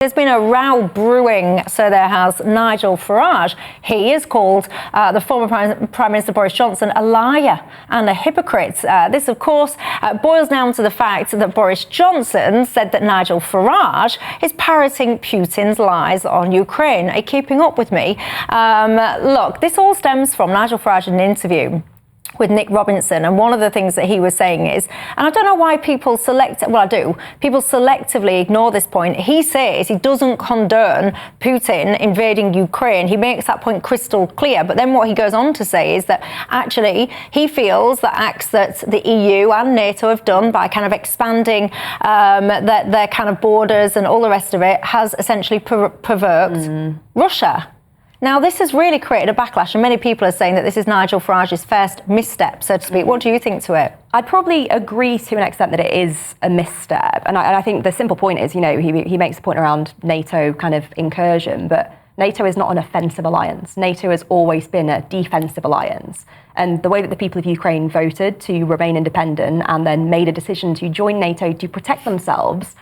There's been a row brewing, so there has Nigel Farage. He has called the former Prime Minister Boris Johnson a liar and a hypocrite. This, of course, boils down to the fact that Boris Johnson said that Nigel Farage is parroting Putin's lies on Ukraine. Are you keeping up with me? Look, this all stems from Nigel Farage in an interview with Nick Robinson, and one of the things that he was saying is, and I don't know why people people selectively ignore this point. He says he doesn't condone Putin invading Ukraine. He makes that point crystal clear, but then what he goes on to say is that actually he feels that acts that the EU and NATO have done by kind of expanding their kind of borders and all the rest of it has essentially provoked Russia. Now, this has really created a backlash, and many people are saying that this is Nigel Farage's first misstep, so to speak. What do you think to it? I'd probably agree to an extent that it is a misstep. And I think the simple point is, you know, he makes a point around NATO kind of incursion, but NATO is not an offensive alliance. NATO has always been a defensive alliance. And the way that the people of Ukraine voted to remain independent and then made a decision to join NATO to protect themselves,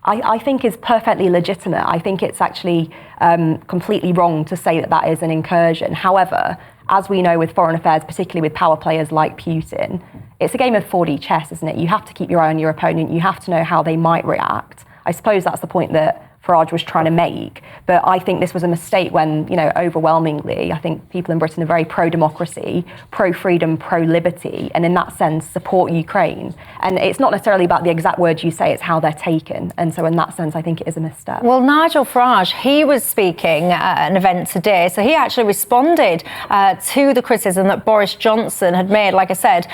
I think is perfectly legitimate. I think it's actually completely wrong to say that that is an incursion. However, as we know with foreign affairs, particularly with power players like Putin, it's a game of 4D chess, isn't it? You have to keep your eye on your opponent. You have to know how they might react. I suppose that's the point that Farage was trying to make. But I think this was a mistake when, you know, overwhelmingly, I think people in Britain are very pro-democracy, pro-freedom, pro-liberty, and in that sense, support Ukraine. And it's not necessarily about the exact words you say, it's how they're taken. And so in that sense, I think it is a misstep. Well, Nigel Farage, he was speaking at an event today, so he actually responded to the criticism that Boris Johnson had made. Like I said,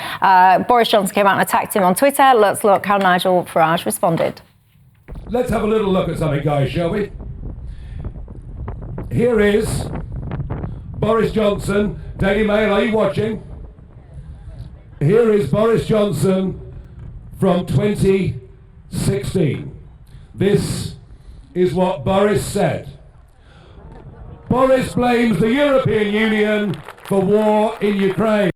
Boris Johnson came out and attacked him on Twitter. Let's look how Nigel Farage responded. Let's have a little look at something, guys, shall we? Here is Boris Johnson. Daily Mail, are you watching? Here is Boris Johnson from 2016. This is what Boris said. Boris blames the European Union for war in Ukraine.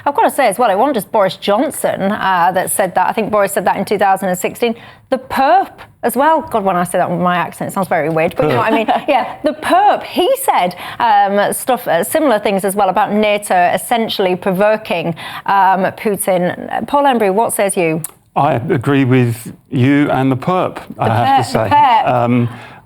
I've got to say as well, it wasn't just Boris Johnson that said that. I think Boris said that in 2016. The Pope as well. God, when I say that with my accent, it sounds very weird, but you know what I mean? Yeah, the Pope, he said similar things as well about NATO essentially provoking Putin. Paul Embery, what says you? I agree with you and the Perp, I have to say.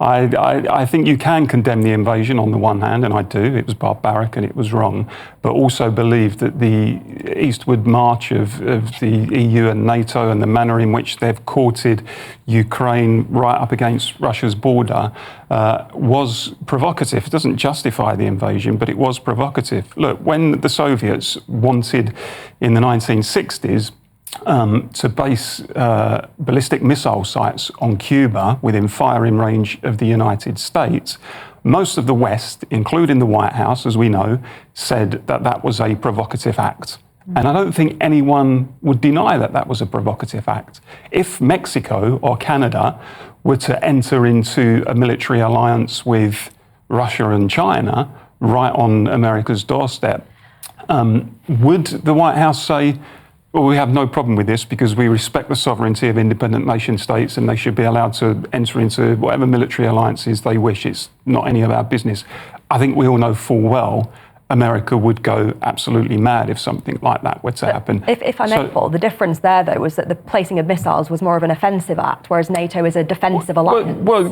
I think you can condemn the invasion on the one hand, and I do. It was barbaric and it was wrong, but also believe that the eastward march of the EU and NATO and the manner in which they've courted Ukraine right up against Russia's border was provocative. It doesn't justify the invasion, but it was provocative. Look, when the Soviets wanted in the 1960s to base ballistic missile sites on Cuba within firing range of the United States, most of the West, including the White House, as we know, said that that was a provocative act. And I don't think anyone would deny that that was a provocative act. If Mexico or Canada were to enter into a military alliance with Russia and China right on America's doorstep, would the White House say, well, we have no problem with this because we respect the sovereignty of independent nation states and they should be allowed to enter into whatever military alliances they wish. It's not any of our business. I think we all know full well America would go absolutely mad if something like that were to happen. If I may, Paul, the difference there, though, was that the placing of missiles was more of an offensive act, whereas NATO is a defensive alliance. Well,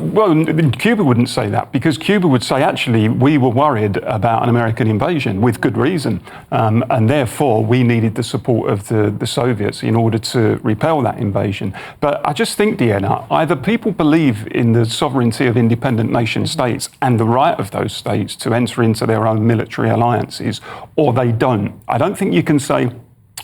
Cuba wouldn't say that, because Cuba would say, actually, we were worried about an American invasion, with good reason, and therefore we needed the support of the Soviets in order to repel that invasion. But I just think, Deanna, either people believe in the sovereignty of independent nation states and the right of those states to enter into their own military alliances, or they don't. I don't think you can say,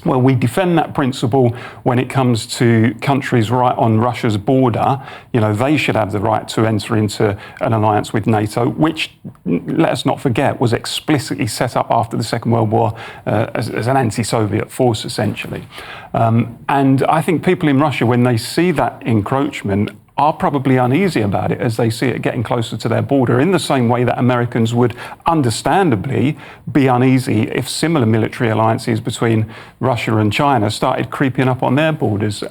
well, we defend that principle when it comes to countries right on Russia's border. You know, they should have the right to enter into an alliance with NATO, which, let us not forget, was explicitly set up after the Second World War as an anti-Soviet force, essentially. And I think people in Russia, when they see that encroachment, are probably uneasy about it as they see it getting closer to their border, in the same way that Americans would understandably be uneasy if similar military alliances between Russia and China started creeping up on their borders.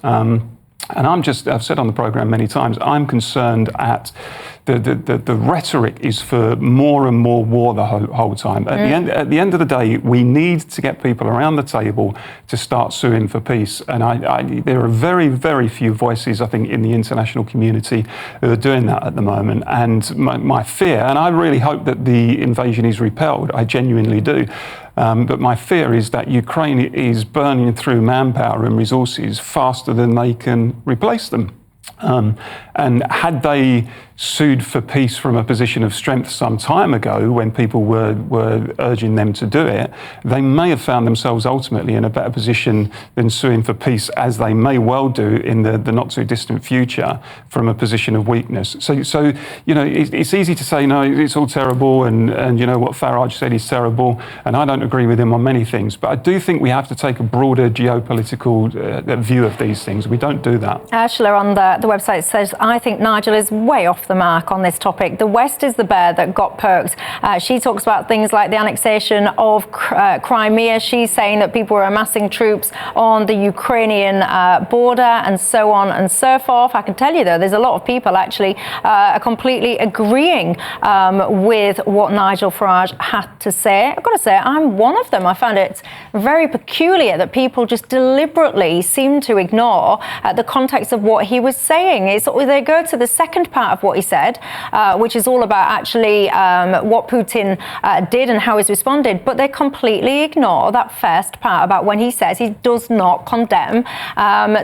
And I've said on the programme many times, I'm concerned at the rhetoric is for more and more war the whole time. At the end of the day, we need to get people around the table to start suing for peace. And there are very, very few voices, I think, in the international community who are doing that at the moment. And my fear, and I really hope that the invasion is repelled, I genuinely do. But my fear is that Ukraine is burning through manpower and resources faster than they can replace them. And had they sued for peace from a position of strength some time ago when people were urging them to do it, they may have found themselves ultimately in a better position than suing for peace, as they may well do in the not too distant future from a position of weakness. So you know, it's easy to say, no, it's all terrible, and you know what Farage said is terrible, and I don't agree with him on many things, but I do think we have to take a broader geopolitical view of these things. We don't do that. Ursula on the website says, I think Nigel is way off the mark on this topic. The West is the bear that got poked. She talks about things like the annexation of Crimea. She's saying that people were amassing troops on the Ukrainian border and so on and so forth. I can tell you, though, there's a lot of people actually completely agreeing with what Nigel Farage had to say. I've got to say, I'm one of them. I found it very peculiar that people just deliberately seem to ignore the context of what he was saying. They go to the second part of what he said, which is all about actually what Putin did and how he's responded, but they completely ignore that first part about when he says he does not condemn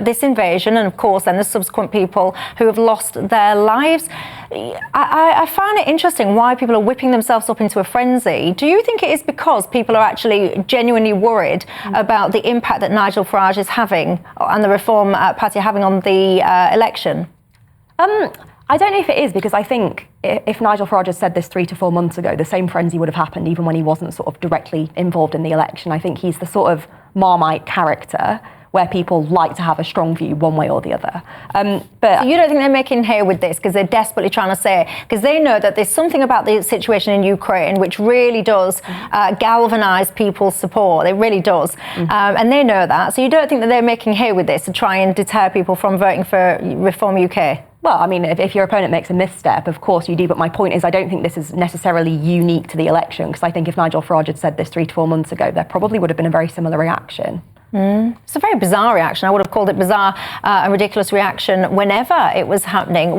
this invasion, and of course then the subsequent people who have lost their lives. I find it interesting why people are whipping themselves up into a frenzy. Do you think it is because people are actually genuinely worried about the impact that Nigel Farage is having and the Reform Party are having on the election? I don't know if it is, because I think if Nigel Farage had said this 3 to 4 months ago, the same frenzy would have happened even when he wasn't sort of directly involved in the election. I think he's the sort of Marmite character where people like to have a strong view one way or the other. But so you don't think they're making hay with this because they're desperately trying to say, because they know that there's something about the situation in Ukraine which really does galvanise people's support. It really does. And they know that. So you don't think that they're making hay with this to try and deter people from voting for Reform UK? Well, I mean, if your opponent makes a misstep, of course you do. But my point is, I don't think this is necessarily unique to the election, because I think if Nigel Farage had said this 3 to 4 months ago, there probably would have been a very similar reaction. It's a very bizarre reaction. I would have called it bizarre, a ridiculous reaction whenever it was happening.